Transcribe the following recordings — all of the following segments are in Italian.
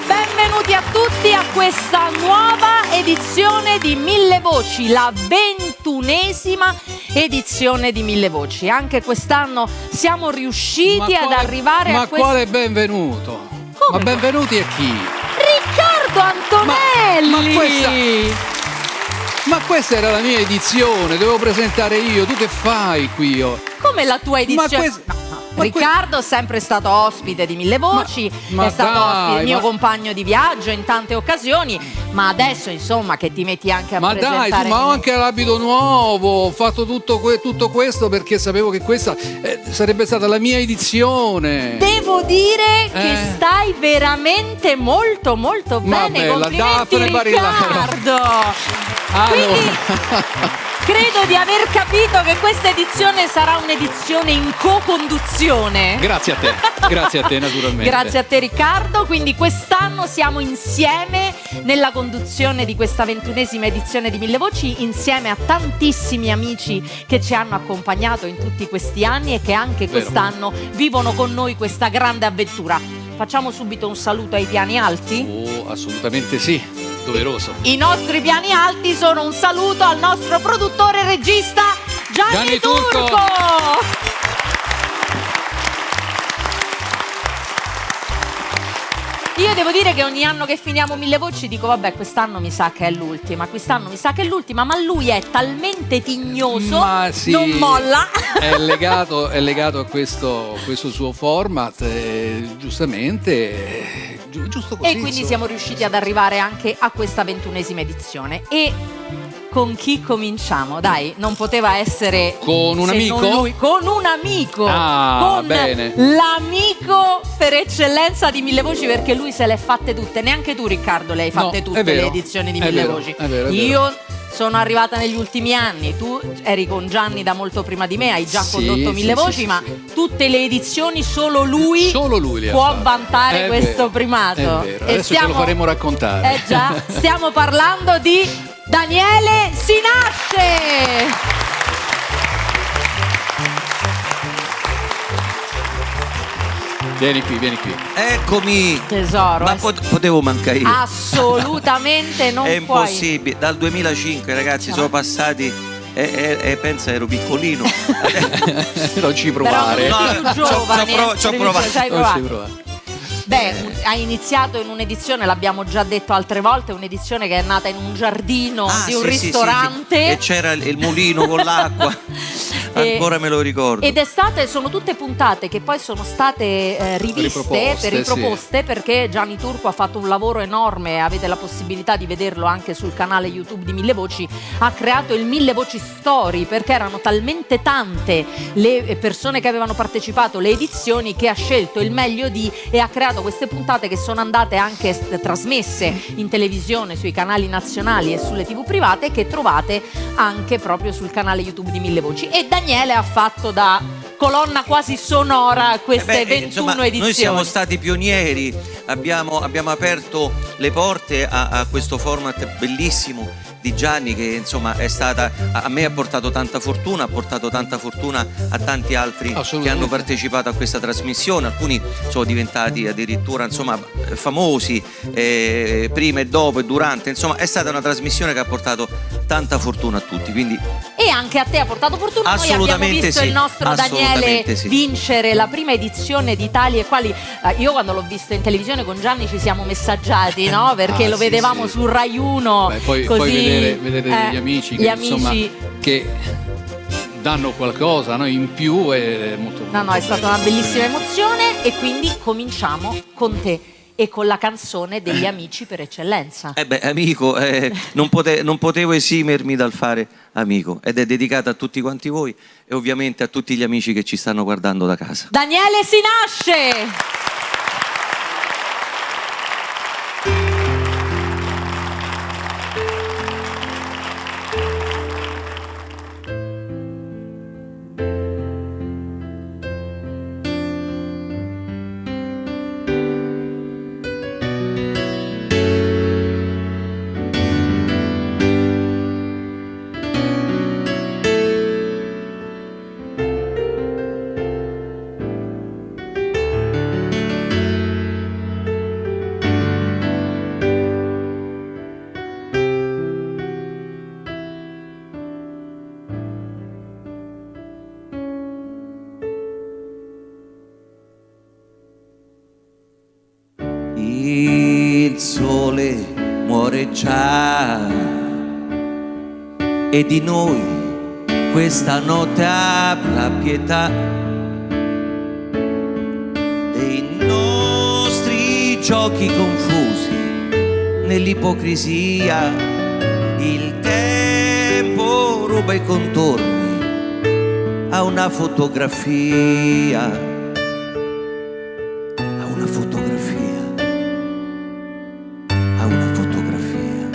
Benvenuti a tutti a questa nuova edizione di Mille Voci, la 21esima edizione di Mille Voci. Anche quest'anno siamo riusciti ad arrivare a questo... Ma quale benvenuto? Come? Ma benvenuti a chi? Riccardo Antonelli! Ma questa era la mia edizione, dovevo presentare io. Tu che fai qui? Come la tua edizione? Riccardo è sempre stato ospite di Mille Voci, è stato ospite, mio compagno di viaggio in tante occasioni, ma adesso insomma che ti metti anche a presentare... Ma dai, ma ho anche l'abito nuovo, ho fatto tutto questo perché sapevo che questa sarebbe stata la mia edizione. Devo dire che stai veramente molto molto bene, complimenti Riccardo! Quindi... credo di aver capito che questa edizione sarà un'edizione in co-conduzione. Grazie a te naturalmente. Grazie a te Riccardo, quindi quest'anno siamo insieme nella conduzione di questa 21esima edizione di Mille Voci, insieme a tantissimi amici che ci hanno accompagnato in tutti questi anni e che anche quest'anno vivono con noi questa grande avventura. Facciamo subito un saluto ai piani alti? Oh, assolutamente sì. Doveroso. I nostri piani alti sono un saluto al nostro produttore e regista Gianni Turco. Io devo dire che ogni anno che finiamo Mille Voci dico vabbè, quest'anno mi sa che è l'ultima, ma lui è talmente tignoso, non molla. È legato a questo suo format, giustamente, giusto così. E quindi siamo riusciti ad arrivare anche a questa 21esima edizione. E con chi cominciamo? Dai, non poteva essere con un amico? Non lui, con un amico. Con bene. L'amico per eccellenza di Mille Voci, perché lui se le ha fatte tutte. Neanche tu Riccardo le hai fatte tutte le edizioni di Mille Voci. È vero. Io sono arrivata negli ultimi anni, tu eri con Gianni da molto prima di me, hai già condotto Mille Voci, ma tutte le edizioni solo lui può vantare questo primato. È vero. Adesso ce lo faremo raccontare. Già, stiamo parlando di Daniele Sinasce! Vieni qui. Eccomi! Tesoro. Ma potevo mancare io? Assolutamente non è puoi. Impossibile. Dal 2005, ragazzi, sono passati e pensa ero piccolino. Non ci provare. Però non eri più giovane. Ci ho provato. Beh, hai iniziato in un'edizione, l'abbiamo già detto altre volte, un'edizione che è nata in un giardino di un ristorante. Sì. E c'era il mulino con l'acqua. Ancora me lo ricordo. Ed sono tutte puntate che poi sono state riproposte perché Gianni Turco ha fatto un lavoro enorme, avete la possibilità di vederlo anche sul canale YouTube di Mille Voci, ha creato il Mille Voci Story perché erano talmente tante le persone che avevano partecipato, le edizioni, che ha scelto il meglio e ha creato queste puntate che sono andate anche trasmesse in televisione, sui canali nazionali e sulle TV private, che trovate anche proprio sul canale YouTube di Mille Voci. E Daniele ha fatto da colonna quasi sonora queste 21 edizioni. Noi siamo stati pionieri, abbiamo aperto le porte a questo format bellissimo di Gianni, che insomma è stata, a me ha portato tanta fortuna, ha portato tanta fortuna a tanti altri che hanno partecipato a questa trasmissione. Alcuni sono diventati addirittura insomma famosi prima e dopo e durante, insomma è stata una trasmissione che ha portato tanta fortuna a tutti, quindi... E anche a te ha portato fortuna. Noi abbiamo visto il nostro Daniele vincere la prima edizione di Tali e Quali. Io quando l'ho visto in televisione con Gianni ci siamo messaggiati, no? Perché lo vedevamo su Rai 1. Poi vedere degli amici che insomma che danno qualcosa, no? In più è molto No, è stata una bellissima emozione. E quindi cominciamo con te e con la canzone degli amici per eccellenza. Amico, non potevo esimermi dal fare Amico, ed è dedicata a tutti quanti voi e ovviamente a tutti gli amici che ci stanno guardando da casa. Daniele Sinasce! Il sole muore già e di noi questa notte abbia pietà dei nostri giochi confusi nell'ipocrisia. Il tempo ruba i contorni a una fotografia, a una fotografia, a una fotografia.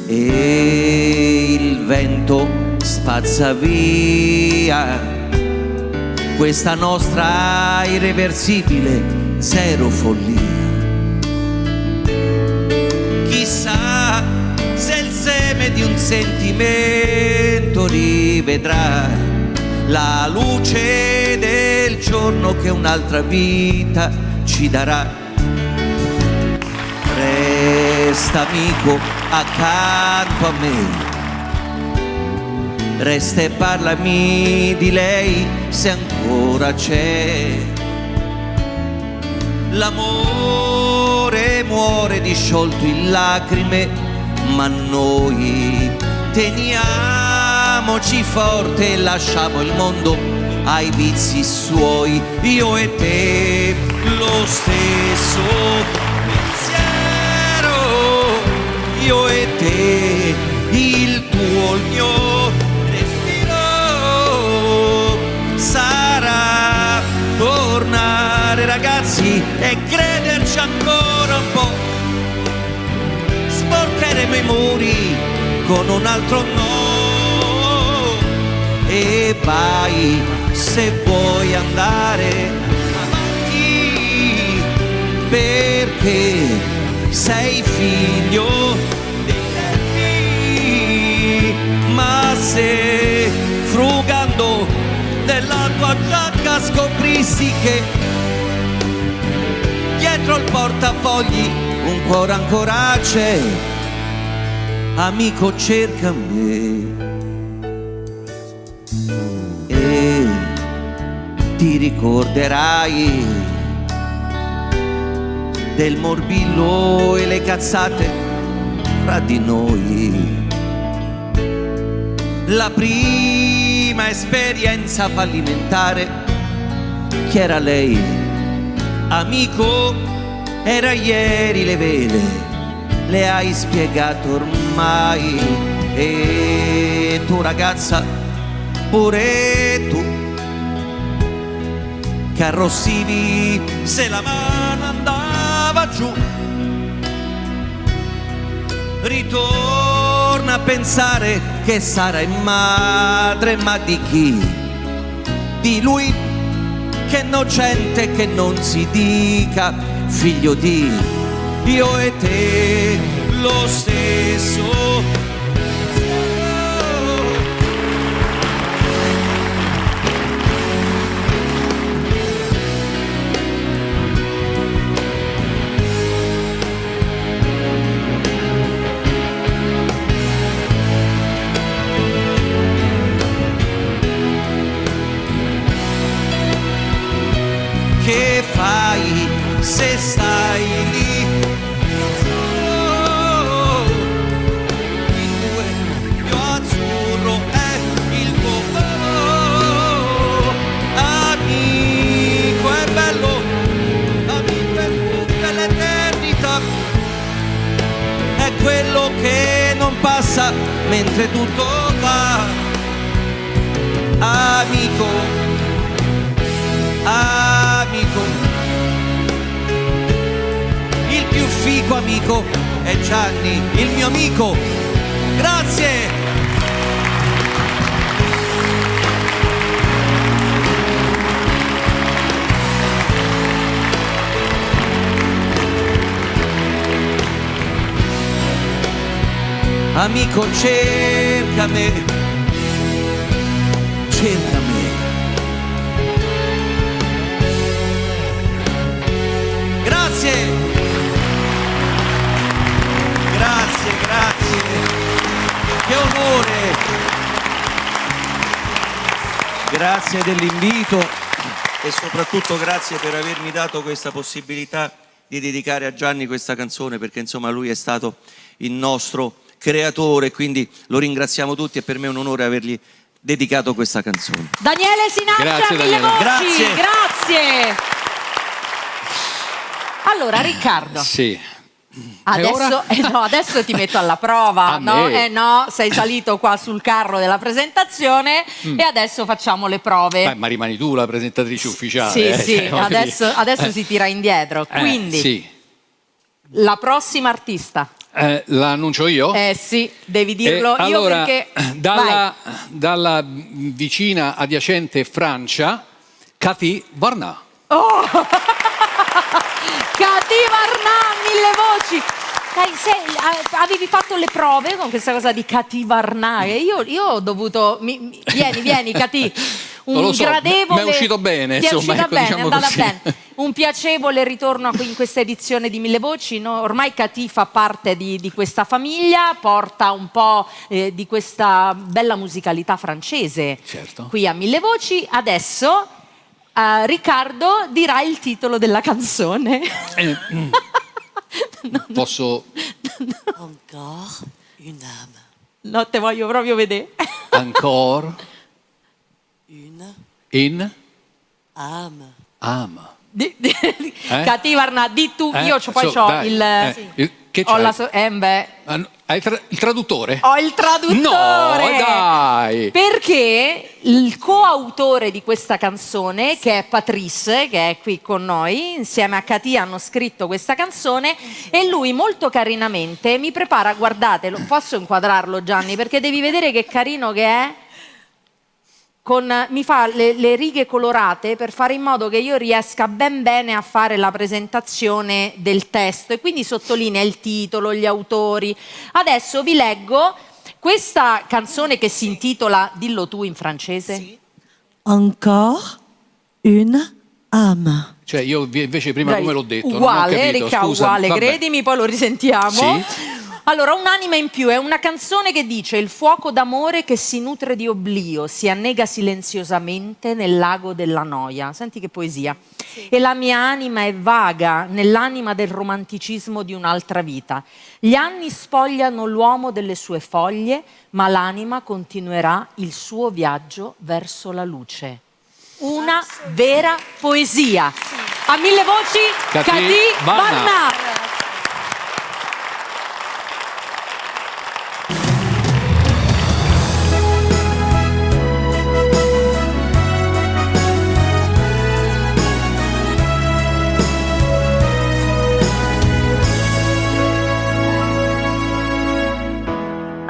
E il vento spazza via questa nostra irreversibile zero follia. Chissà se il seme di un sentimento rivedrà la luce del giorno che un'altra vita ci darà. Resta amico accanto a me, resta e parlami di lei se ancora c'è. L'amore muore disciolto in lacrime, ma noi teniamoci forte e lasciamo il mondo ai vizi suoi. Io e te lo stesso pensiero, io e te, il tuo, il mio respiro sarà tornare ragazzi e crederci ancora un po'. Sporcheremo i muri con un altro no e vai se vuoi andare avanti, perché sei figlio dei tempi. Ma se frugando della tua giacca scoprissi che dietro il portafogli un cuore ancora c'è, amico cerca me e ti ricorderai del morbillo e le cazzate fra di noi. La prima esperienza fallimentare, chi era lei? Amico, era ieri, le vele le hai spiegato ormai. E tu ragazza, pure tu, che arrossivi se la mano andava giù. Ritorna a pensare che sarai madre, ma di chi? Di lui che è innocente, che non si dica figlio di. Io e te lo stesso. Che fai se stai lì? Oh, il tuo azzurro è il tuo amico, è bello, amico è tutta l'eternità, è quello che non passa mentre tutto va. Amico, amico, il più figo amico è Gianni, il mio amico. Grazie. Amico, cerca me, cerca me. Grazie, grazie, grazie, che onore, grazie dell'invito. e soprattutto grazie per avermi dato questa possibilità di dedicare a Gianni questa canzone, perché insomma lui è stato il nostro creatore, quindi lo ringraziamo tutti e per me è un onore avergli dedicato questa canzone. Daniele Sinaccia, Grazie, Mille Daniele. Voci, Grazie. grazie. Allora Riccardo, Sì. adesso, no, adesso ti metto alla prova, A no? me? No, sei salito qua sul carro della presentazione e adesso facciamo le prove. Beh, ma rimani tu la presentatrice ufficiale. Sì, sì, Cioè, voglio adesso dire. si tira indietro. Quindi, Sì. la prossima artista. L'annuncio io? Sì, devi dirlo io allora, perché... dalla vicina adiacente Francia, Cathy Varnà. Oh! Cattiva Arnà, Mille Voci. Dai, avevi fatto le prove con questa cosa di Cattiva Arnà e io ho dovuto... Vieni, Catì. Non lo so, gradevole... mi è uscito bene, Ti è insomma, uscita ecco, bene, diciamo è andata così. bene. Un piacevole ritorno in questa edizione di Mille Voci. No? Ormai Catì fa parte di questa famiglia, porta un po' di questa bella musicalità francese Certo. qui a Mille Voci. Adesso Riccardo dirà il titolo della canzone. Posso Encore une âme. No, te voglio proprio vedere. ancora Une in âme. am. Cattiva Arnà, di tu, io poi so, ho dai, che ho c'hai? beh, Hai il traduttore? ho il traduttore. No, dai! Perché il coautore di questa canzone, che è Patrice, che è qui con noi, insieme a Catì hanno scritto questa canzone e lui molto carinamente mi prepara, guardate, posso inquadrarlo Gianni, perché devi vedere che carino che è. Mi fa le righe colorate per fare in modo che io riesca ben bene a fare la presentazione del testo e quindi sottolinea il titolo, gli autori. Adesso vi leggo questa canzone che si intitola, dillo tu in francese. Sì. Encore une âme. Cioè io invece prima come l'ho detto, uguale, non ho capito, Ricca, scusa. uguale, Vabbè. credimi, poi lo risentiamo. Sì. Allora, un'anima in più è una canzone che dice: il fuoco d'amore che si nutre di oblio si annega silenziosamente nel lago della noia. Senti che poesia. Sì. E la mia anima è vaga nell'anima del romanticismo di un'altra vita. Gli anni spogliano l'uomo delle sue foglie, ma l'anima continuerà il suo viaggio verso la luce. Una vera poesia. A Mille Voci, Cathy Varnà.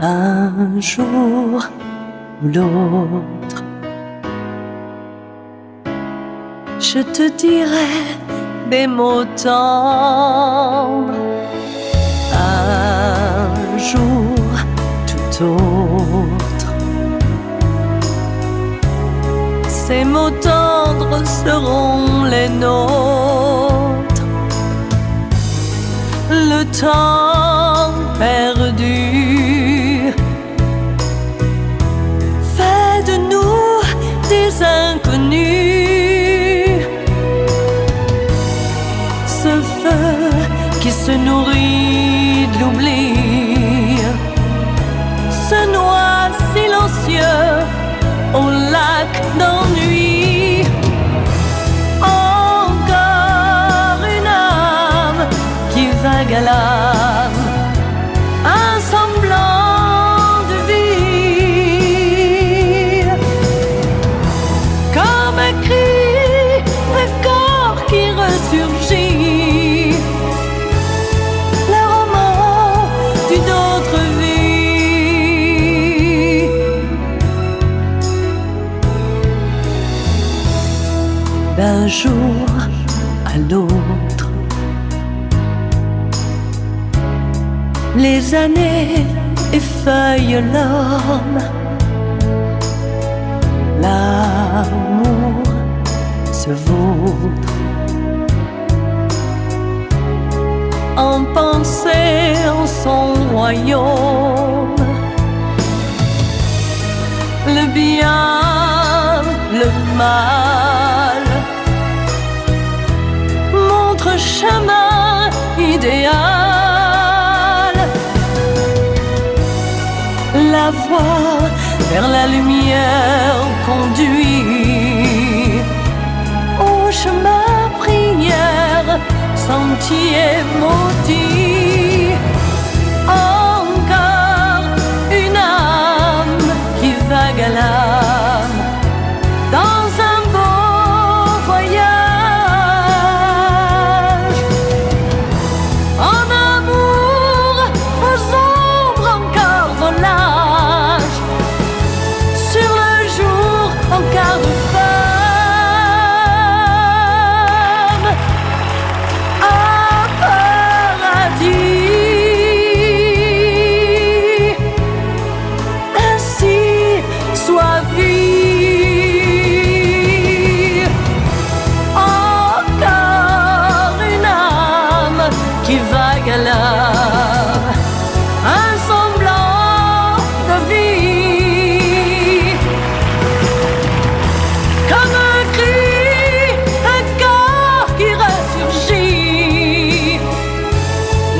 Un jour ou l'autre, je te dirai des mots tendres. Un jour tout autre, ces mots tendres seront les nôtres. Le temps perdu fait de nous des inconnus. Ce feu qui se nourrit de l'oubli se noie silencieux au lac d'ennui. Encore une âme qui vague à l'âme, un semblant de vie, comme un cri, un corps qui ressurgit, le roman d'une autre vie. D'un jour à l'autre, les années effeuillent l'homme. L'amour se vautre en pensée en son royaume. Le bien, le mal chemin idéal. La voie vers la lumière conduit au chemin prière, sentier maudit. Encore une âme qui vague à l'âme dans un beau voyage. En amour, aux ombres encore volage, sur le jour encore de femme, un paradis. Ainsi soit vie. Encore une âme qui vague à l'âme, un semblant de vie. Comme un cri, un corps qui ressurgit,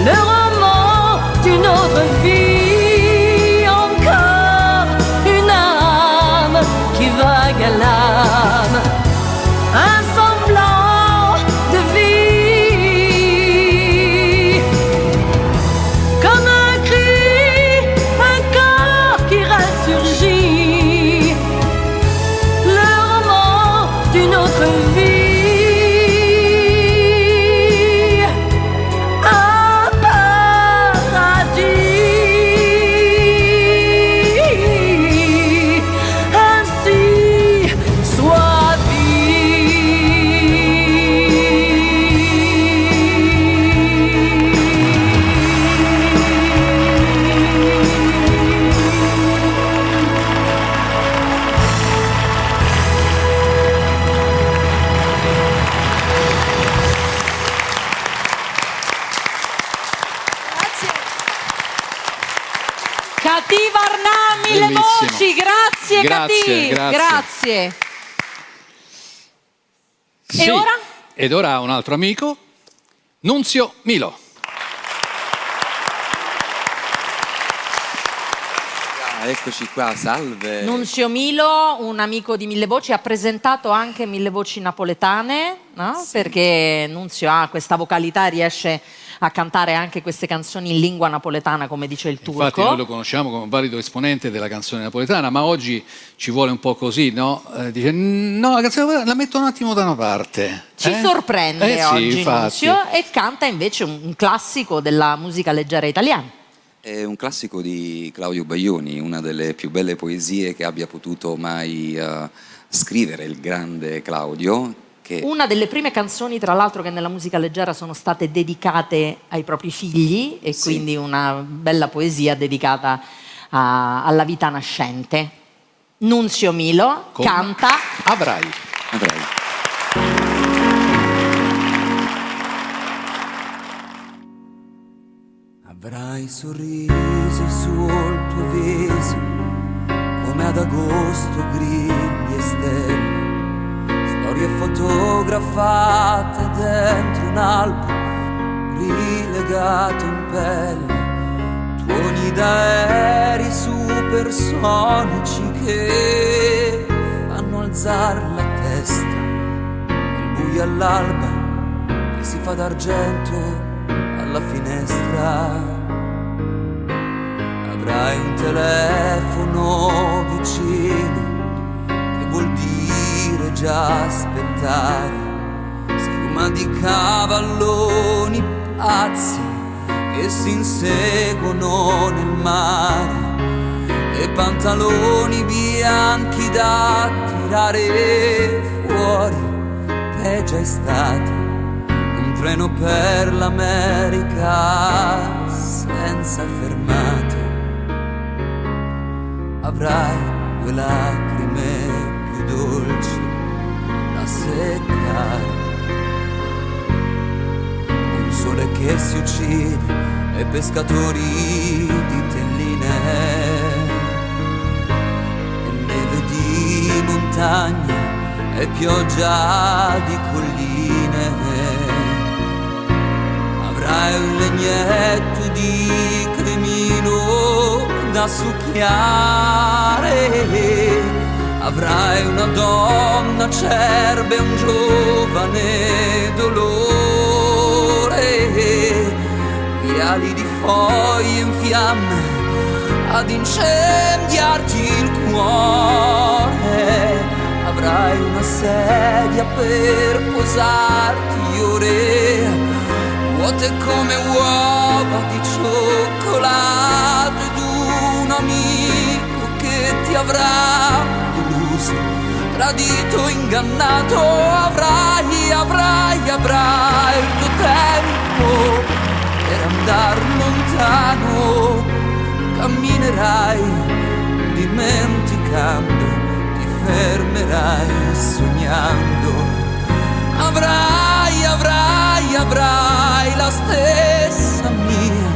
le roman d'une autre vie. Encore une âme qui vague à l'âme, un semblant de vie. Comme un cri, un corps qui ressurgit, le roman d'une autre vie. Un paradis. Ainsi soit Catì Varnà, Mille Bellissimo. Voci, grazie Grazie, Catì, grazie. E ora? Ed ora un altro amico, Nunzio Milo. Eccoci qua, salve. Nunzio Milo, un amico di Mille Voci, ha presentato anche Mille Voci napoletane, no? Sì. Perché Nunzio ha questa vocalità e riesce a cantare anche queste canzoni in lingua napoletana, come dice il turco. Infatti noi lo conosciamo come un valido esponente della canzone napoletana, ma oggi ci vuole un po' così, no? Dice, no, la canzone napoletana la metto un attimo da una parte. Ci sorprende Sì, oggi infatti. Nunzio e canta invece un classico della musica leggera italiana. È un classico di Claudio Baglioni, una delle più belle poesie che abbia potuto mai scrivere il grande Claudio. Che Una delle prime canzoni, tra l'altro, che nella musica leggera sono state dedicate ai propri figli e Sì. quindi una bella poesia dedicata alla vita nascente. Nunzio Milo Con canta Avrai. avrai. Avrai sorrisi sul tuo viso, come ad agosto grilli e stelle, storie fotografate dentro un album rilegato in pelle, tuoni d'aerei supersonici che fanno alzare la testa, il buio all'alba che si fa d'argento alla finestra. Avrai un telefono vicino che vuol dire già aspettare, schiuma di cavalloni pazzi che si inseguono nel mare e pantaloni bianchi da tirare fuori. È già estate, un treno per l'America senza fermate. Avrai due lacrime più dolci da seccare, un sole che si uccide e pescatori di telline e neve di montagne e pioggia di colline. avrai un legnetto di cremino da succhiare, avrai una donna acerba e un giovane dolore, e ali di foglie in fiamme ad incendiarti il cuore. Avrai una sedia per posarti ore, vuote come uova di cioccolato, ed un amico che ti avrà deluso, tradito, ingannato. Avrai il tuo tempo per andar lontano, camminerai dimenticando, ti fermerai sognando. Avrai la stessa mia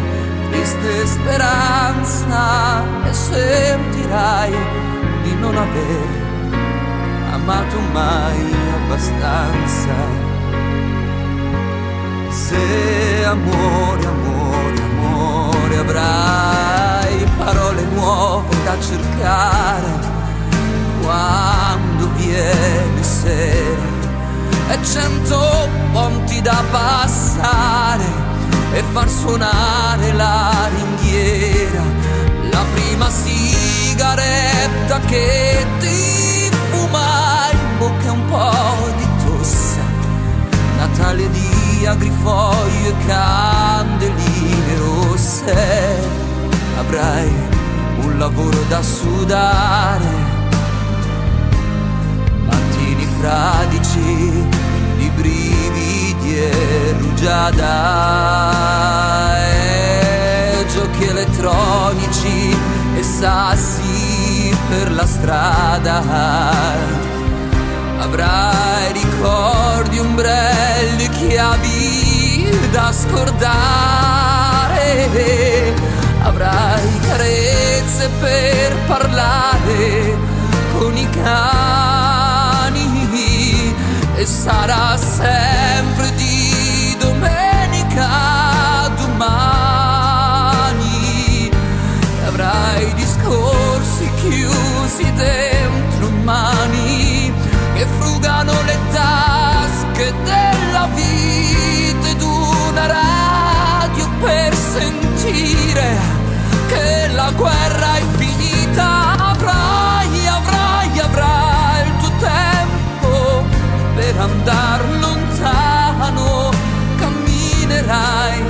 triste speranza, e sentirai di non aver amato mai abbastanza. Se amore, amore, amore avrai, parole nuove da cercare quando viene sera, e 100 ponti da passare e far suonare la ringhiera, la prima sigaretta che ti fuma in bocca, un po' di tosse, Natale di agrifoglie e candeline rosse. Avrai un lavoro da sudare, mattini fradici di brividi e rugiada, e giochi elettronici e sassi per la strada. Avrai ricordi, ombrelli, chiavi da scordare, avrai carezze per parlare con i cani, e sarà sempre di domenica domani. Avrai discorsi chiusi dentro mani che frugano le tasche della vita, ed una radio per sentire che la guerra è finita. Avrai il tuo tempo per andar lontano, camminerai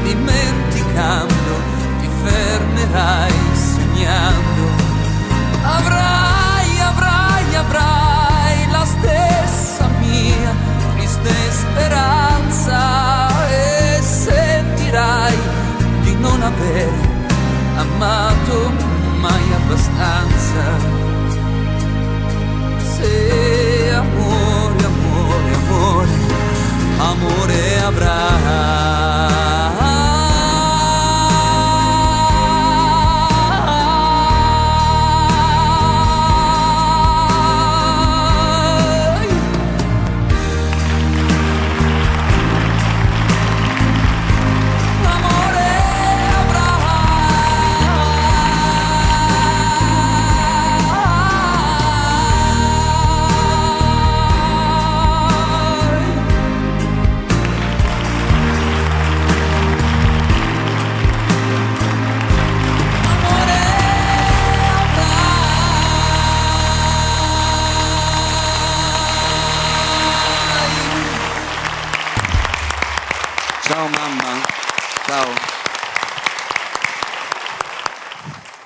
dimenticando, ti fermerai sognando. Avrai la stessa mia triste speranza, e sentirai di non aver amato mai abbastanza. Se amore, amore, amore, amore avrai. Ciao mamma, ciao.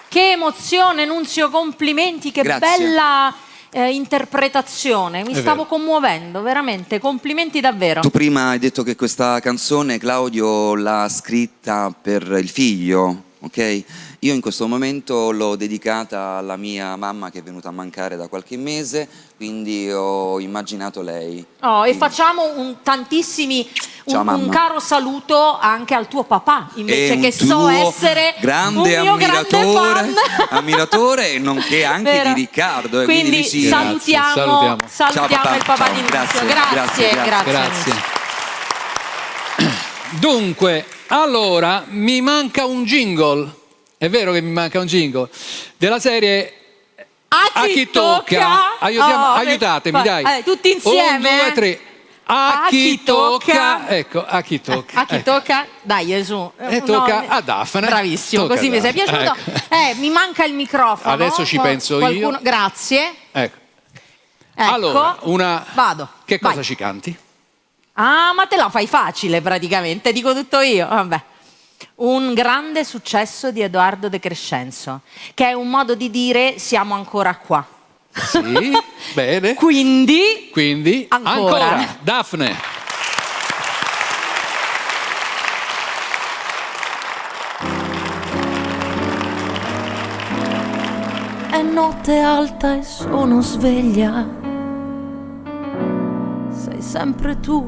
Che emozione, Nunzio, complimenti, che Grazie. bella interpretazione. Mi È stavo vero. commuovendo, veramente, complimenti davvero. Tu prima hai detto che questa canzone Claudio l'ha scritta per il figlio, ok? Io in questo momento l'ho dedicata alla mia mamma che è venuta a mancare da qualche mese, quindi ho immaginato lei. Oh, e facciamo un Ciao, mamma. caro saluto anche al tuo papà, invece, E che un so tuo essere grande un mio grande fan. ammiratore, nonché anche Vero. di Riccardo. Quindi lui sì. salutiamo Ciao, papà. il papà Ciao, di Nunzio. grazie. Grazie. Grazie. Nunzio. Dunque, allora, mi manca un jingle. È vero che mi manca un jingle della serie A chi tocca. Aiutatemi, dai. Tutti insieme. 1, 2, 3. A chi tocca. Ecco, a chi tocca. A chi tocca? Dai, su. E tocca a Daphne. Bravissimo, Tocca così a mi sei Daphne. piaciuto. Ecco. Mi manca il microfono. Adesso ci penso io. Grazie. Ecco. Ecco. Allora, Vado. Che cosa Vai. ci canti? Ah, ma te la fai facile praticamente, dico tutto io. Vabbè. Un grande successo di Edoardo De Crescenzo, che è un modo di dire siamo ancora qua. Sì, bene. Quindi ancora. Daphne. È notte alta e sono sveglia. Sei sempre tu,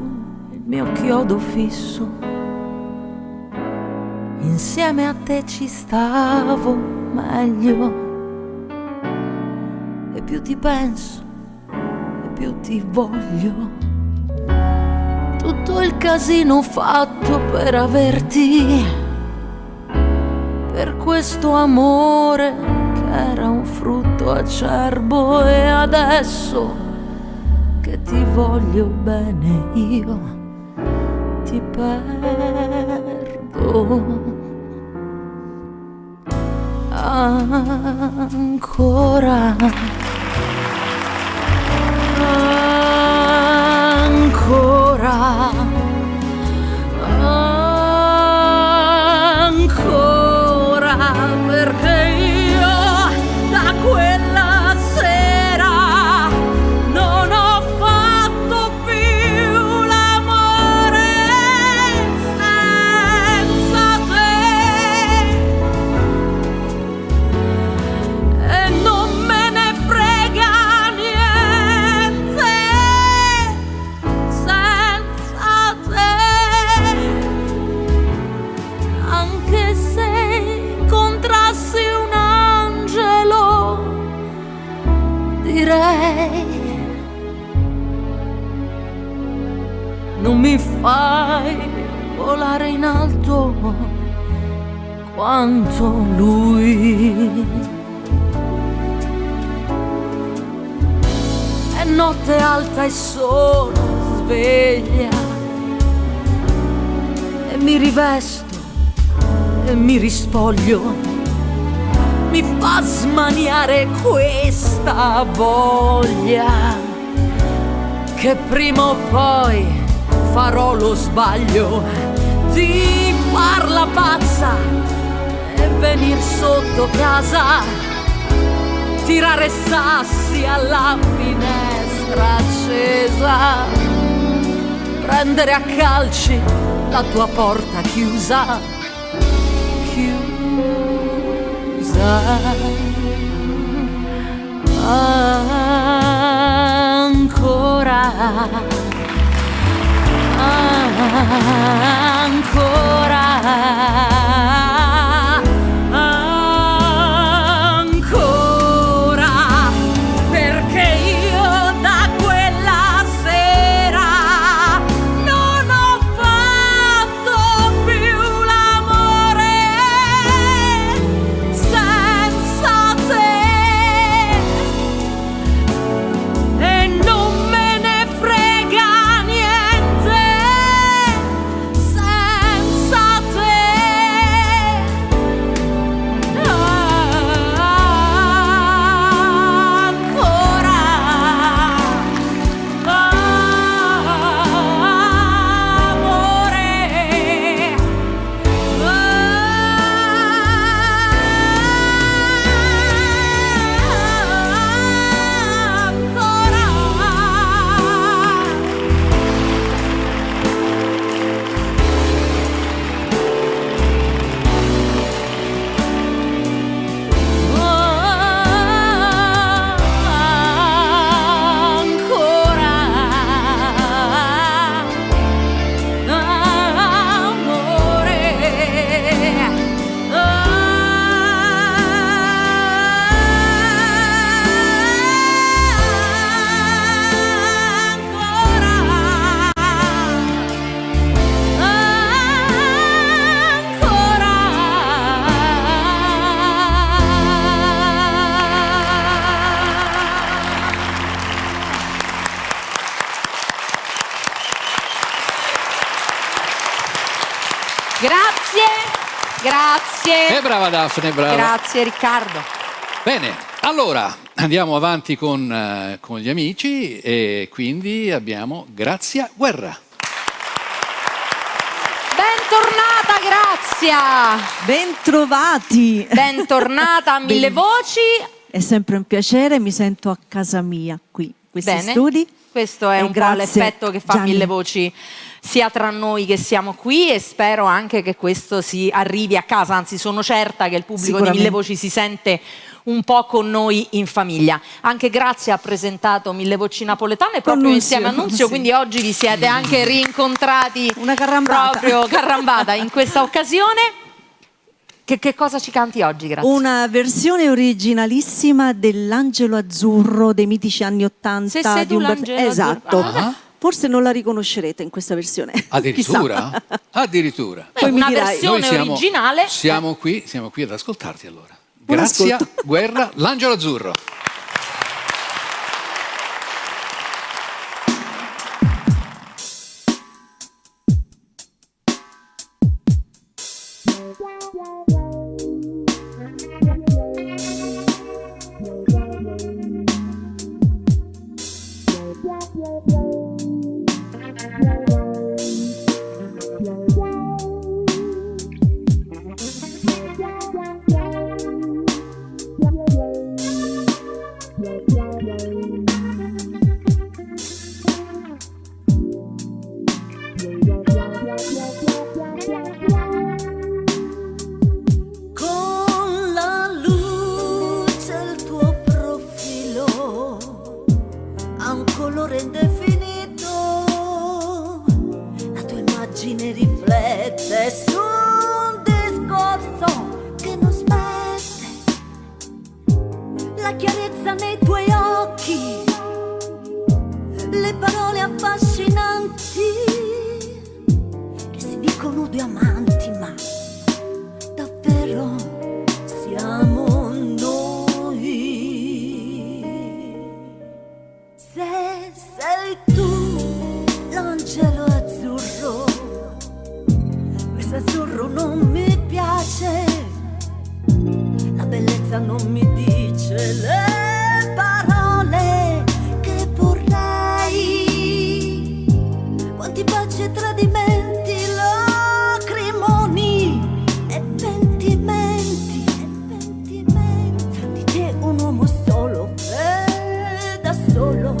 il mio chiodo fisso. Insieme a te ci stavo meglio. E più ti penso, e più ti voglio. Tutto il casino fatto per averti. Per questo amore che era un frutto acerbo. E adesso che ti voglio bene io ti perdo ancora, perché io da quella sera non ho fatto più l'amore senza te. E non me ne frega niente senza te. Anche se incontrassi un angelo, direi non mi fai volare in alto quanto lui. È notte alta e sono sveglia e mi rivesto e mi rispoglio. Mi fa smaniare questa voglia che prima o poi farò lo sbaglio di farla pazza e venir sotto casa, tirare sassi alla finestra accesa, prendere a calci la tua porta chiusa, ancora, perché io da quella sera non ho fatto più l'amore senza te. E non me ne frega niente senza te. Grazie. E brava Daphne, brava. Grazie Riccardo. Bene, allora andiamo avanti con gli amici e quindi abbiamo Grazia Guerra. Bentornata Grazia. Bentrovati. Bentornata a Mille Voci. È sempre un piacere, mi sento a casa mia qui, questi Bene. studi. Questo è E un po' grazie, l'effetto che fa Gianni. Mille Voci sia tra noi che siamo qui, e spero anche che questo si arrivi a casa, anzi sono certa che il pubblico di Mille Voci si sente un po' con noi in famiglia. Anche Grazia ha presentato Mille Voci napoletane proprio insieme a Nunzio, sì. Quindi oggi vi siete anche rincontrati Una carrambata. proprio carrambata in questa occasione. Che cosa ci canti oggi, Grazia? Una versione originalissima dell'Angelo Azzurro dei mitici anni '80. Se sei tu l'Angelo Esatto. Azzurro. Ah. Forse non la riconoscerete in questa versione. Addirittura? Chissà. Addirittura. Poi mi una dirai. versione Noi siamo, originale. siamo qui ad ascoltarti allora. Buon Grazia ascolto. Guerra, l'Angelo Azzurro. Con la luce il tuo profilo ha un colore indefinito, la tua immagine riflette su un discorso che non smette, la chiarezza nei tuoi occhi, le parole affascinanti che si dicono due amanti, ma davvero siamo noi. Se sei tu l'angelo azzurro, questo azzurro non mi piace, la bellezza non mi dice le parole che vorrei. Quanti baci e tradimenti, lacrimoni e pentimenti, fra di te un uomo solo e da solo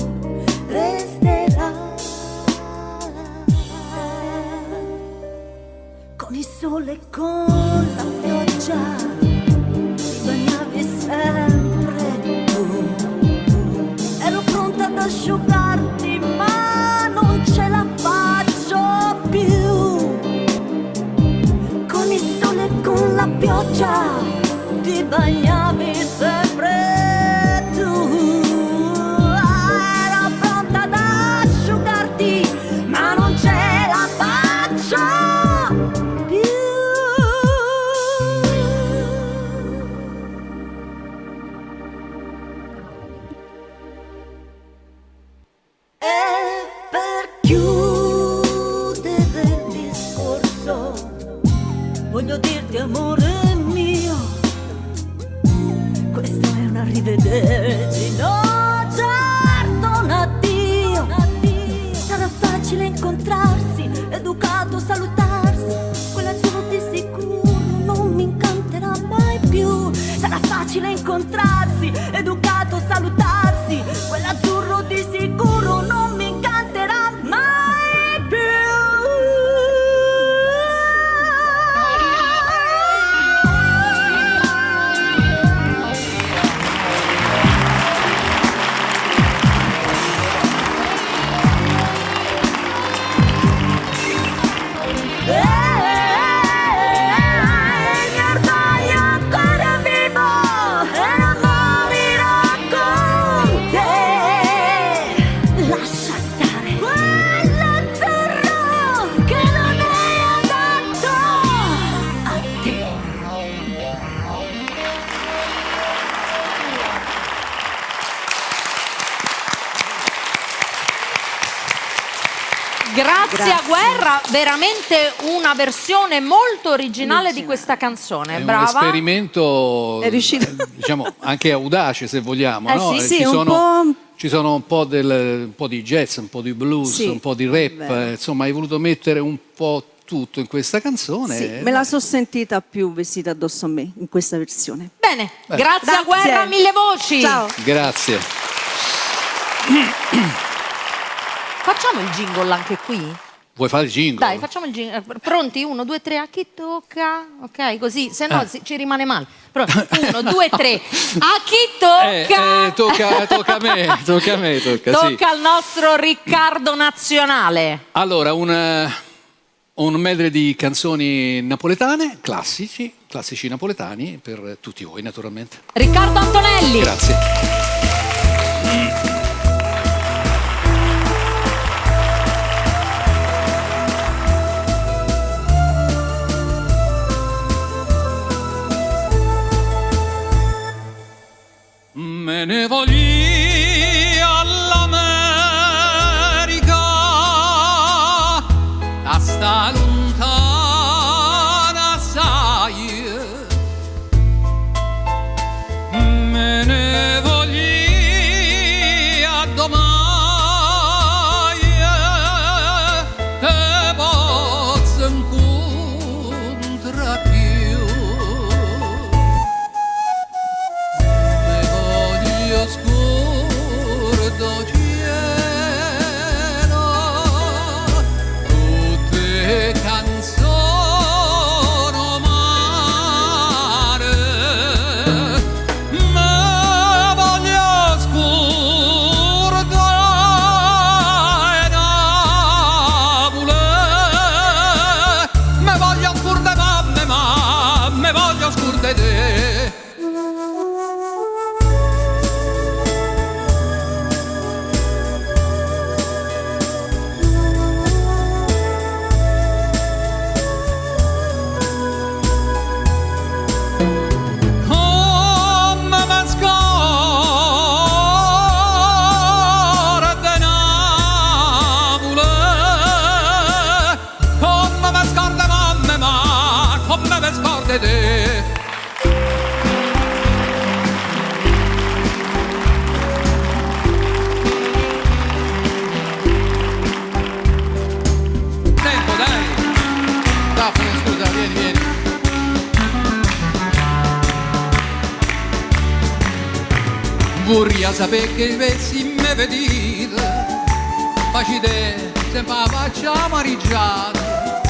resterà. Con il sole e con la pioggia ti bagnavi sempre tu, ero pronta ad asciugarti ma non ce la faccio più. Con il sole e con la pioggia ti bagnavi sempre tu, ero pronta ad asciugarti ma non ce la faccio più. E per chiudere il discorso voglio dirti, amore mio, questo è un arrivederci, no certo un addio. Sarà facile incontrarsi, educato salutarsi, quell'azzurro di sicuro non mi incanterà mai più. Sarà facile incontrarsi, educato salutarsi, quell'azzurro di sicuro non mi incanterà mai più. Grazie a Guerra, veramente una versione molto originale di questa canzone. È Brava. un esperimento, È riuscito. diciamo, anche audace, se vogliamo. No? sì, Ci un po'. Ci sono un po' di jazz, un po' di blues, Sì, un po' di rap, vero. insomma hai voluto mettere un po' tutto in questa canzone. Sì, me la sono sentita più vestita addosso a me in questa versione. Bene, grazie a Grazie. Guerra, mille voci. Ciao. Grazie. Facciamo il jingle anche qui? Vuoi fare il jingle? Dai, facciamo il jingle. Pronti? 1, 2, 3, a chi tocca? Ok, così, se no ci rimane male. Pronti? 1, 2, 3, a chi tocca? Tocca a me, sì. Tocca al nostro Riccardo Nazionale. Allora, un medley di canzoni napoletane, classici napoletani, per tutti voi naturalmente. Riccardo Antonelli. Grazie. Me ne voglio all'America, da sta lontana assai. Me ne voglio a domani, te posso incontrare più. Oscuro cielo, tutte canzoni umane, ma voglio oscuro e Napoli, ma voglio oscuro de mamme, ma me voglio oscuro de te. Tempo, dai! Daphne, scusa, vieni. Vorrei sapere che avessi me vedete, facite sempre la faccia amareggiata,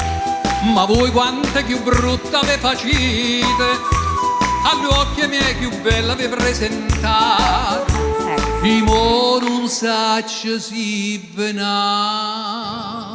ma voi quante più brutta ve facite, agli occhi miei più bella vi presentate, i mo non saccio si venà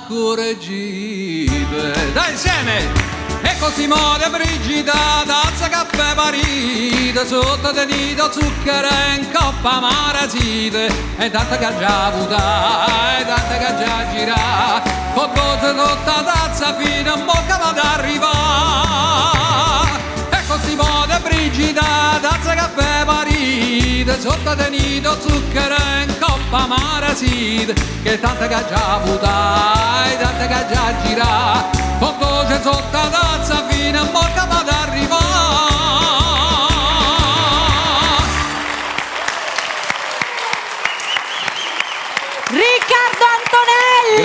correggite. Dai insieme! E così muore Brigida, tazza caffè parita, sotto tenito zucchero in coppa marasite, e tanta che già avuta, e tanta che già gira, con voce tutta tazza fino a bocca vado ad arrivare. E così muore Brigida, tazza caffè parita, sotto tenito zucchero in coppa marasite, che tanta che già avuta, e tanta che già gira, con voce sotto la tazza fino a bocca vado ad arrivare. Riccardo Antonelli.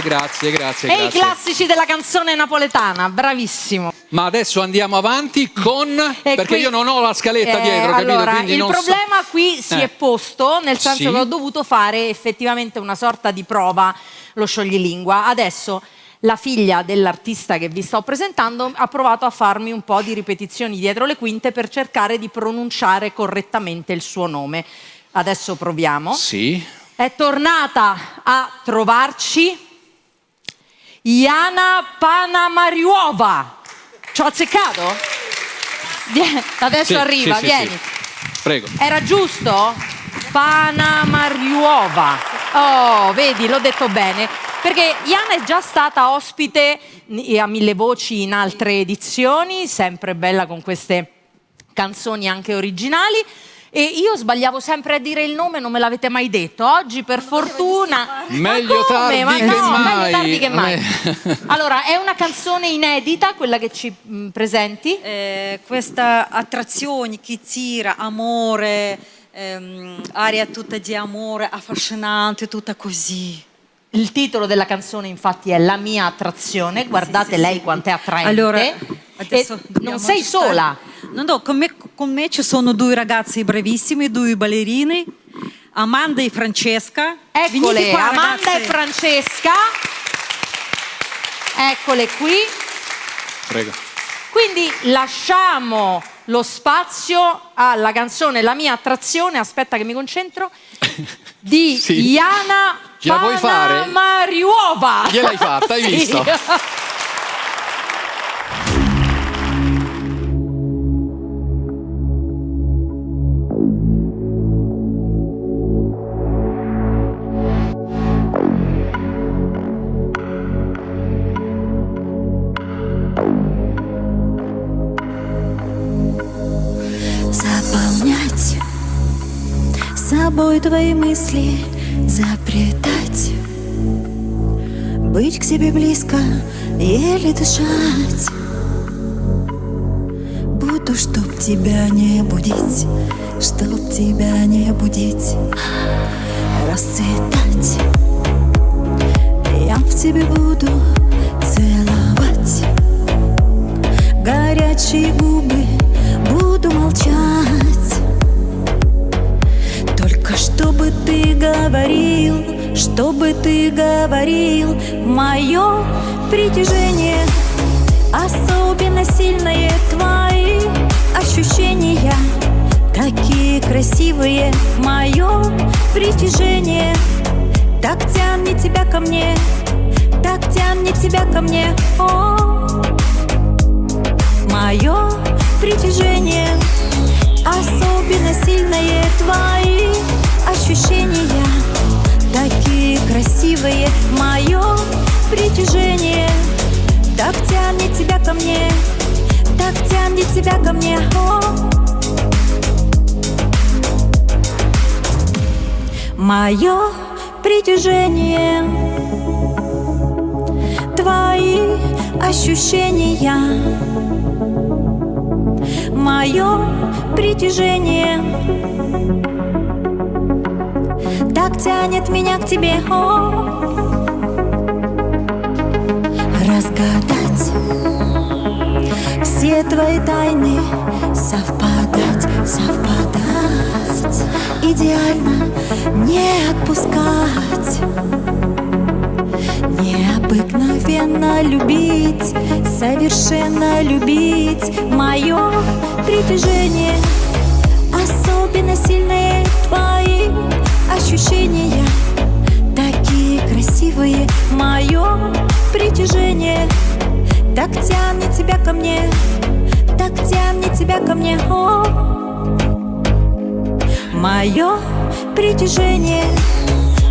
Grazie. E i classici della canzone napoletana, bravissimo. Ma adesso andiamo avanti con... perché qui- io non ho la scaletta dietro, capito? Allora, Quindi il non problema qui si è posto, nel senso Sì. che ho dovuto fare effettivamente una sorta di prova, lo scioglilingua. Adesso la figlia dell'artista che vi sto presentando ha provato a farmi un po' di ripetizioni dietro le quinte per cercare di pronunciare correttamente il suo nome. Adesso proviamo. Sì. È tornata a trovarci Iana Panamariuova. Ci ho azzeccato? Adesso Sì, arriva, sì, vieni. sì. Prego. Era giusto? Panamariuova. Oh, vedi, l'ho detto bene. Perché Iana è già stata ospite a Mille Voci in altre edizioni, sempre bella con queste canzoni anche originali. E io sbagliavo sempre a dire il nome, non me l'avete mai detto. Oggi per fortuna... Meglio Ma come? tardi Ma che no, mai. meglio tardi che mai. Allora, è una canzone inedita, quella che ci presenti? Questa attrazione che tira, amore, aria tutta di amore, affascinante, tutta così. Il titolo della canzone infatti è La mia attrazione, guardate lei quant'è attraente. Allora, e adesso non sei sola. No, con me ci sono due ragazzi bravissimi, due ballerini, Amanda e Francesca. Eccole, Venite qua, Amanda ragazze. e Francesca. Eccole qui. Prego. Quindi lasciamo lo spazio alla canzone La mia attrazione, aspetta che mi concentro, di Sì. Iana Ce la puoi fare? Panamariuova. Gliel'hai fatta, hai Sì. visto? Заполнять собой твои мысли, запретать, быть к себе близко, еле дышать. Буду, чтоб тебя не будить, чтоб тебя не будить, расцветать. Я в тебе буду целовать горячие губы, буду молчать. Только чтобы ты говорил, мое притяжение особенно сильное, твои ощущения такие красивые, мое притяжение так тянет тебя ко мне, так тянет тебя ко мне. О, мое притяжение особенно сильное, твои ощущения такие красивые, мое притяжение так тянет тебя ко мне, так тянет тебя ко мне. О, мое притяжение, твои ощущения, мое притяжение так тянет меня к тебе. О, разгадать все твои тайны, совпадать, совпадать, идеально не отпускать, необыкновенно любить, совершенно любить, мое притяжение особенно сильные, твои ощущения такие красивые, мое притяжение так тянет тебя ко мне, так тянет тебя ко мне. О, мое притяжение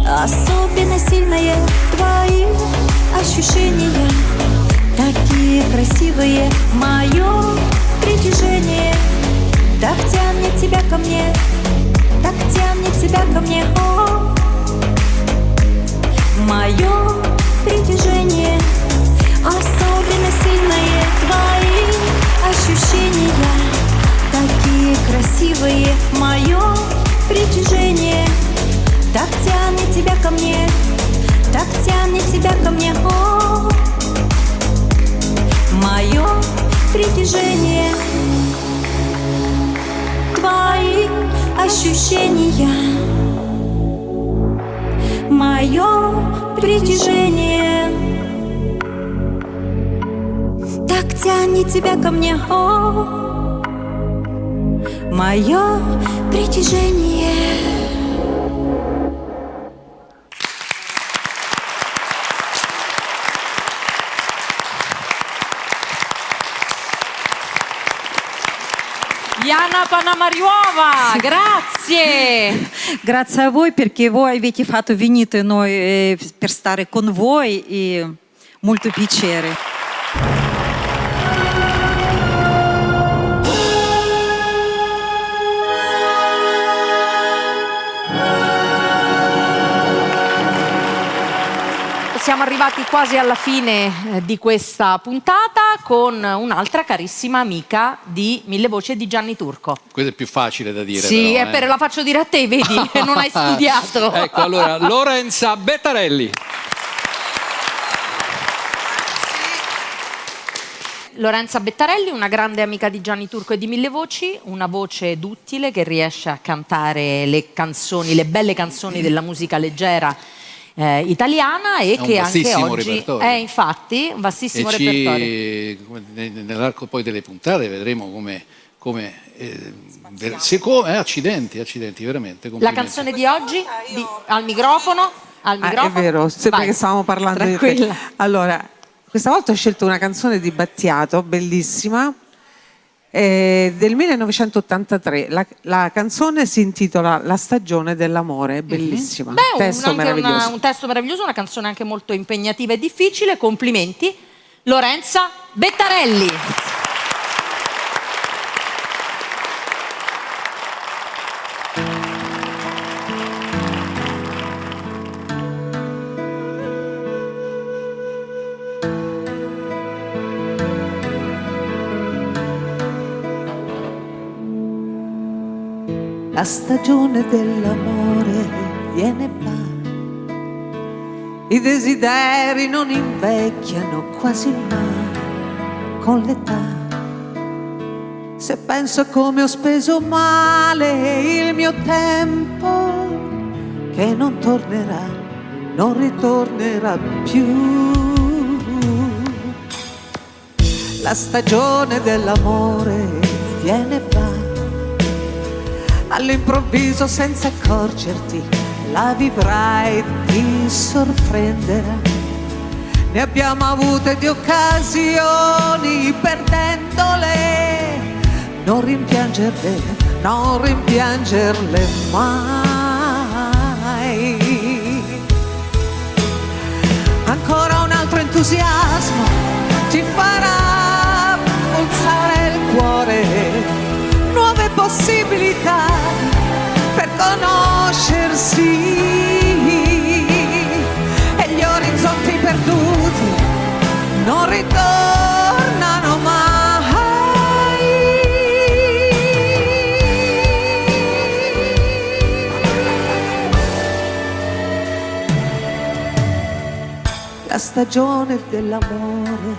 особенно сильное, твои ощущения такие красивые, мое притяжение так тянет тебя ко мне, так тянет тебя ко мне. О, мое притяжение особенно сильное, твои ощущения такие красивые, мое притяжение так тянет тебя ко мне, так тянет тебя ко мне. О, мое притяжение, твои ощущения, мое притяжение так тянет тебя ко мне. О, мое притяжение. Iana Panamariuova, grazie. Grazie a voi perché voi avete fatto venire noi per stare con voi e molto piacere. siamo arrivati quasi alla fine di questa puntata con un'altra carissima amica di Mille Voci di Gianni Turco. Questo è più facile da dire. Sì, però, la faccio dire a te, vedi, che non hai studiato. Ecco, allora, Lorenza Bettarelli. Lorenza Bettarelli, una grande amica di Gianni Turco e di Mille Voci, una voce duttile che riesce a cantare le canzoni, le belle canzoni della musica leggera italiana e che anche oggi repertorio. È infatti un vastissimo repertorio. Nell'arco poi delle puntate vedremo come accidenti, veramente. La canzone di oggi al microfono. È vero, sembra che stavamo parlando di te. Allora, questa volta ho scelto una canzone di Battiato, bellissima, del 1983. La canzone si intitola La stagione dell'amore, è bellissima. Testo meraviglioso. Un testo meraviglioso, una canzone anche molto impegnativa e difficile. Complimenti, Lorenza Bettarelli. La stagione dell'amore viene e va, I desideri non invecchiano quasi mai con l'età. Se penso come ho speso male il mio tempo, che non tornerà, non ritornerà più. La stagione dell'amore viene e va, all'improvviso senza accorgerti la vivrai e ti sorprenderà. Ne abbiamo avute di occasioni, perdendole, non rimpiangerle, non rimpiangerle mai. Ancora un altro entusiasmo ti farà pulsare il cuore, nuove possibilità per conoscersi, e gli orizzonti perduti non ritornano mai. La stagione dell'amore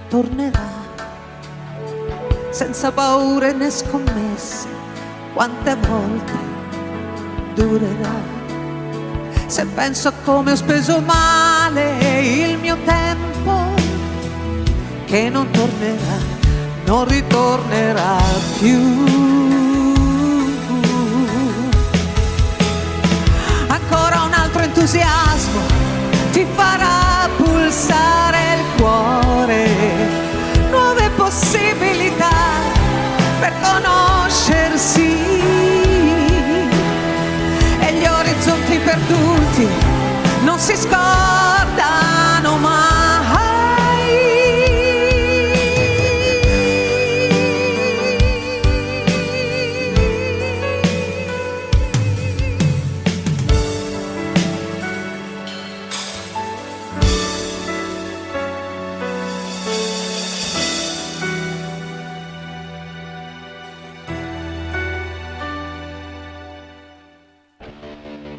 tornerà senza paure né scommesse. Quante volte durerà? Se penso a come ho speso male il mio tempo, che non tornerà, non ritornerà più. Ancora un altro entusiasmo ti farà pulsare il cuore, nuove possibilità per conoscersi, e gli orizzonti perduti non si scordano mai.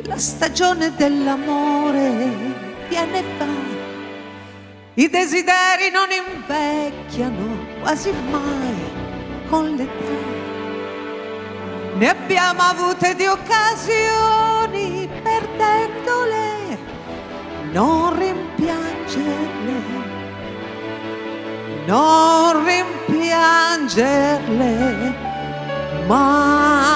La stagione dell'amore viene e va, i desideri non invecchiano quasi mai con l'età. Ne abbiamo avute di occasioni, perdendole, non rimpiangerle, non rimpiangerle mai.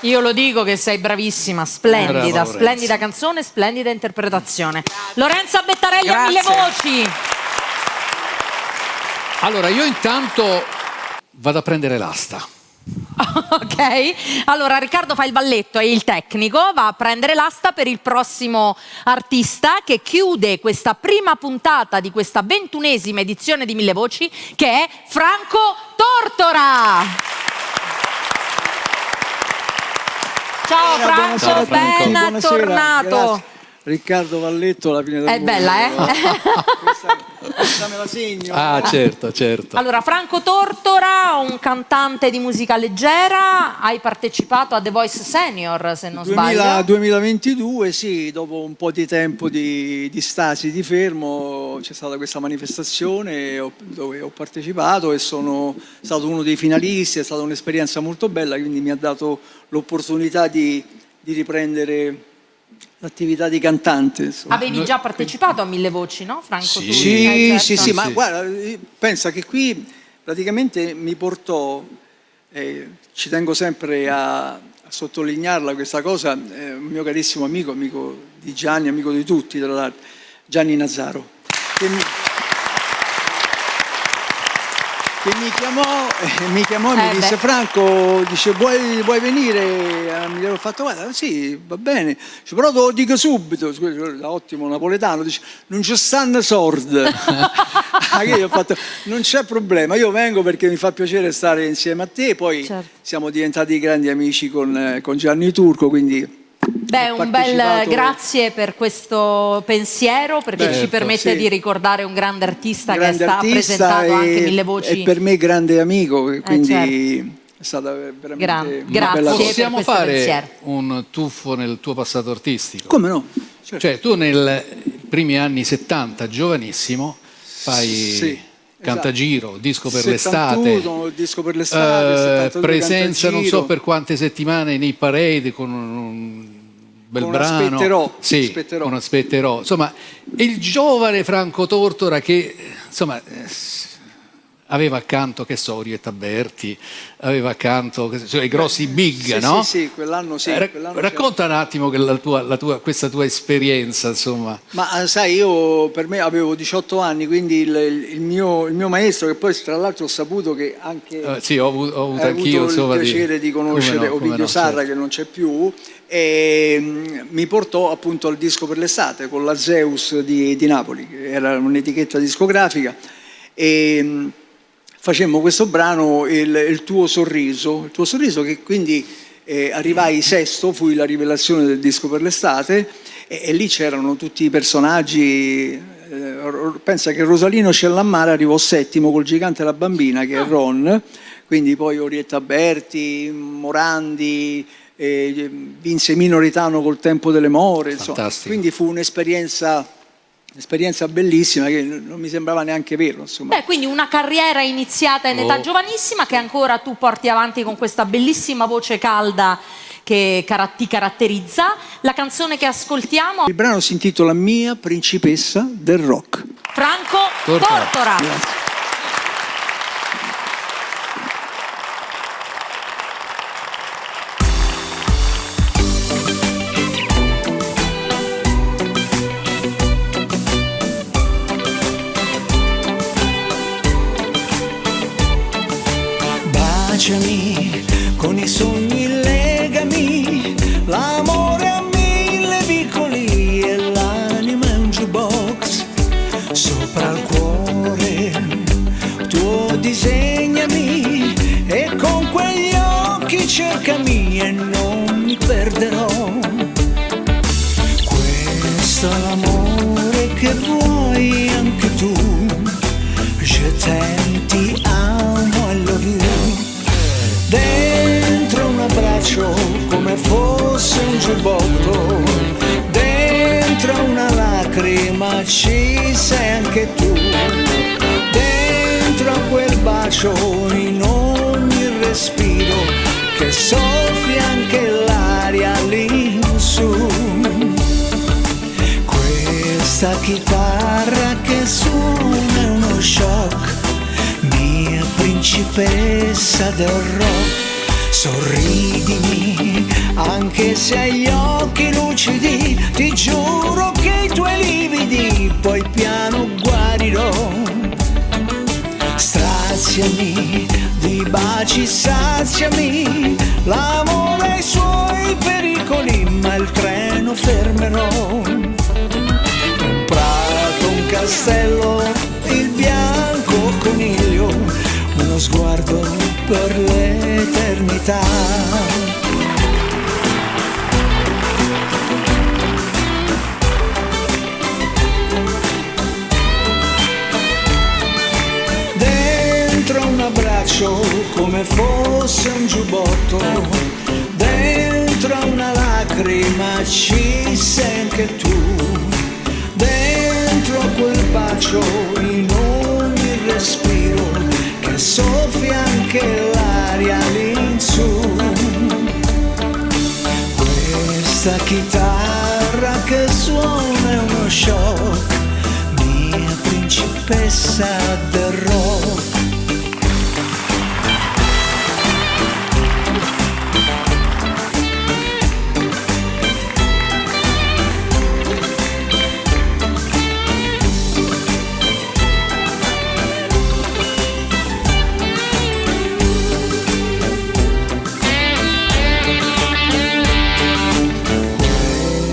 Io lo dico che sei bravissima, splendida, Bravo, splendida canzone, splendida interpretazione. Lorenza Bettarelli a Mille Voci. Allora, io intanto vado a prendere l'asta. Ok, allora Riccardo fa il balletto e il tecnico, va a prendere l'asta per il prossimo artista che chiude questa prima puntata di questa 21esima edizione di Mille Voci, che è Franco Tortora. Ciao Franco, ben tornato. Grazie. Riccardo Valletto, la fine del È mondo. bella, Questa me la segno. Ah, certo. Allora, Franco Tortora, un cantante di musica leggera, hai partecipato a The Voice Senior, se non sbaglio. 2022, sì, dopo un po' di tempo di stasi, di fermo, c'è stata questa manifestazione dove ho partecipato e sono stato uno dei finalisti, è stata un'esperienza molto bella, quindi mi ha dato l'opportunità di riprendere l'attività di cantante. Insomma. Avevi già partecipato a Mille Voci, no, Franco? Sì, tu? sì, Certo. sì, ma guarda, pensa che qui praticamente mi portò, ci tengo sempre a sottolinearla questa cosa, un mio carissimo amico di Gianni, amico di tutti, tra l'altro, Gianni Nazzaro, che mi chiamò e mi disse: Franco, dice, vuoi venire? Mi ho fatto: guarda, sì, va bene, dice, però te lo dico subito, ottimo napoletano, dice, non ci stanno sordi. Io ho fatto: non c'è problema, io vengo perché mi fa piacere stare insieme a te. Poi siamo diventati grandi amici con Gianni Turco, quindi Beh, un bel grazie per questo pensiero, perché ci permette di ricordare un grande artista che ha presentato anche Mille Voci. E per me grande amico, quindi è stata veramente una bella cosa. Possiamo fare un tuffo nel tuo passato artistico? Come no? Certo. Cioè, tu nei primi anni 70, giovanissimo, fai Cantagiro, disco per 71, l'estate, disco per l'estate, presenza non so per quante settimane nei parade con un bel brano. Aspetterò. Insomma, il giovane Franco Tortora che insomma aveva accanto, che so, Orietta Berti, aveva accanto i grossi big, no? Sì, quell'anno sì. Racconta un attimo questa tua esperienza, insomma. Ma sai, io per me avevo 18 anni, quindi il mio maestro, che poi tra l'altro ho saputo che anche sì, ho avuto anch'io il piacere di conoscere Ovidio Sarra, che non c'è più, e mi portò appunto al disco per l'estate con la Zeus di Napoli, che era un'etichetta discografica, e facemmo questo brano, il tuo sorriso, che quindi arrivai sesto, fui la rivelazione del disco per l'estate, e lì c'erano tutti i personaggi. Pensa che Rosalino Cellammare arrivò settimo col Gigante e la Bambina, che è Ron, quindi poi Orietta Berti, Morandi, vinse Minoritano col Tempo delle More, insomma. Quindi fu un'esperienza bellissima che non mi sembrava neanche vero, insomma. Quindi una carriera iniziata in età giovanissima che ancora tu porti avanti con questa bellissima voce calda che ti caratterizza. La canzone che ascoltiamo, il brano si intitola Mia principessa del rock. Franco Tortora. Grazie. Con i sogni legami, l'amore a mille vicoli e l'anima è un jukebox sopra il cuore. Tu disegnami e con quegli occhi cercami e non mi perderò. Questo è l'amore che vuoi anche tu. Je t'aime, ti amo, I love you. Dentro un abbraccio come fosse un giubbotto, dentro una lacrima ci sei anche tu, dentro a quel bacio in ogni respiro che soffia anche l'aria lì su. Questa chitarra che suona è uno shock, mia principessa del rock. sorridimi, anche se hai gli occhi lucidi, ti giuro che i tuoi lividi poi piano guarirò. Straziami di baci, saziami, l'amore ha i suoi pericoli, ma il treno fermerò. Un prato, un castello, il bianco coniglio, uno sguardo per l'eternità. Dentro un abbraccio come fosse un giubbotto, dentro una lacrima ci sei anche tu, dentro quel bacio in ogni respiro che soffia anche l'aria all'insù. Questa chitarra che suona è uno shock, mia principessa del rock.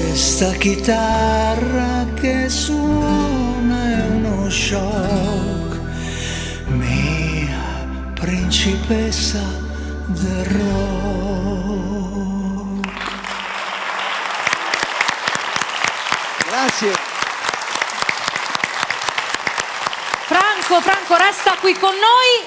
Questa chitarra che suona è uno shock, mia principessa del rock. Grazie. Franco, resta qui con noi.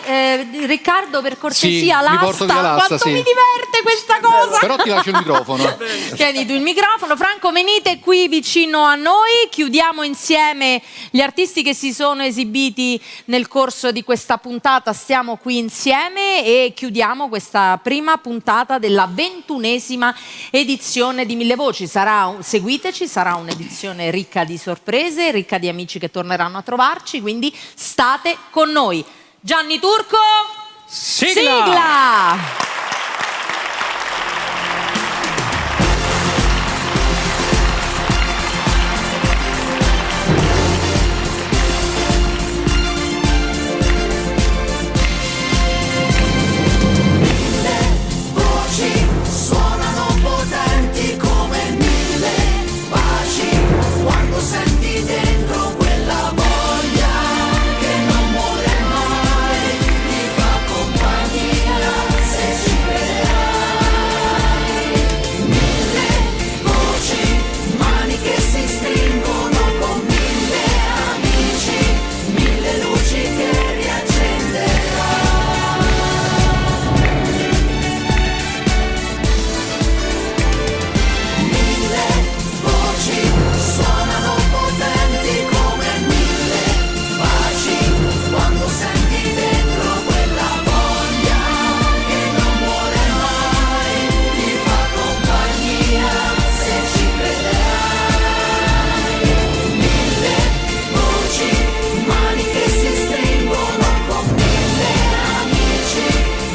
Riccardo, per cortesia, mi porto via l'asta, quanto mi diverte questa cosa. Però ti lascio il microfono. Tieni tu il microfono. Franco, venite qui vicino a noi. Chiudiamo insieme gli artisti che si sono esibiti nel corso di questa puntata. Stiamo qui insieme e chiudiamo questa prima puntata della 21esima edizione di Mille Voci. Seguiteci, sarà un'edizione ricca di sorprese, ricca di amici che torneranno a trovarci, quindi state con noi. Gianni Turco, sigla! Suonano potenti come mille baci, quando senti dentro quella voglia che non muore mai, ti fa compagnia se ci crederai. Mille voci, mani che si stringono con mille amici, mille luci che riaccenderai. Suonano potenti come mille baci, quando senti dentro quella voglia che non muore mai, ti fa compagnia se ci crederai. Mille voci, mani che si stringono con mille amici,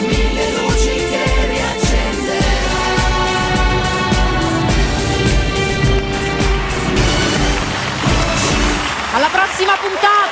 mille luci che riaccenderai. Alla prossima puntata!